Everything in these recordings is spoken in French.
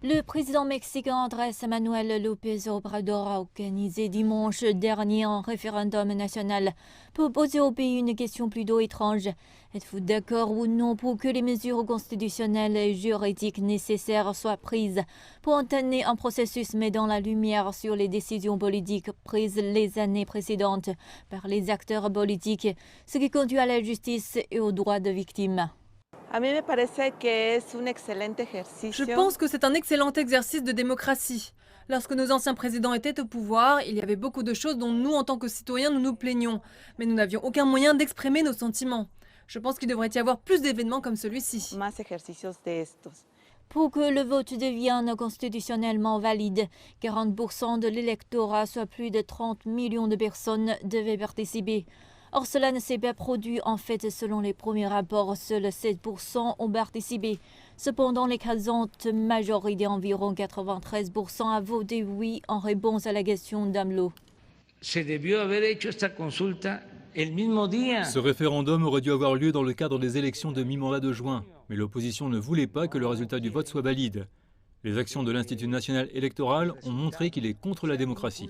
Le président mexicain Andrés Manuel López Obrador a organisé dimanche dernier un référendum national pour poser au pays une question plutôt étrange. Êtes-vous d'accord ou non pour que les mesures constitutionnelles et juridiques nécessaires soient prises pour entamer un processus mettant la lumière sur les décisions politiques prises les années précédentes par les acteurs politiques, ce qui conduit à la justice et aux droits de victimes? Je pense que c'est un excellent exercice de démocratie. Lorsque nos anciens présidents étaient au pouvoir, il y avait beaucoup de choses dont nous, en tant que citoyens, nous nous plaignions. Mais nous n'avions aucun moyen d'exprimer nos sentiments. Je pense qu'il devrait y avoir plus d'événements comme celui-ci. Pour que le vote devienne constitutionnellement valide, 40% de l'électorat, soit plus de 30 millions de personnes, devaient participer. Or, cela ne s'est pas produit. En fait, selon les premiers rapports, seuls 7% ont participé. Cependant, l'écrasante majorité, environ 93%, a voté oui en réponse à la question d'AMLO. Se debió haber hecho esta consulta el mismo día. Ce référendum aurait dû avoir lieu dans le cadre des élections de mi-mandat de juin, mais l'opposition ne voulait pas que le résultat du vote soit valide. Les actions de l'Institut national électoral ont montré qu'il est contre la démocratie.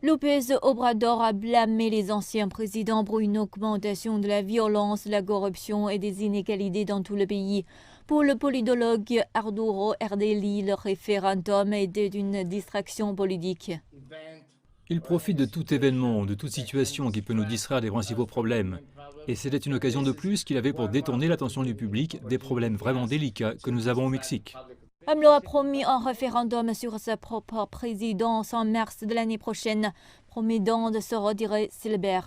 López Obrador a blâmé les anciens présidents pour une augmentation de la violence, la corruption et des inégalités dans tout le pays. Pour le politologue Arturo Ardeli, le référendum était une distraction politique. Il profite de tout événement, de toute situation qui peut nous distraire des principaux problèmes. Et c'était une occasion de plus qu'il avait pour détourner l'attention du public des problèmes vraiment délicats que nous avons au Mexique. AMLO a promis un référendum sur sa propre présidence en mars de l'année prochaine, promettant de se retirer s'il perd.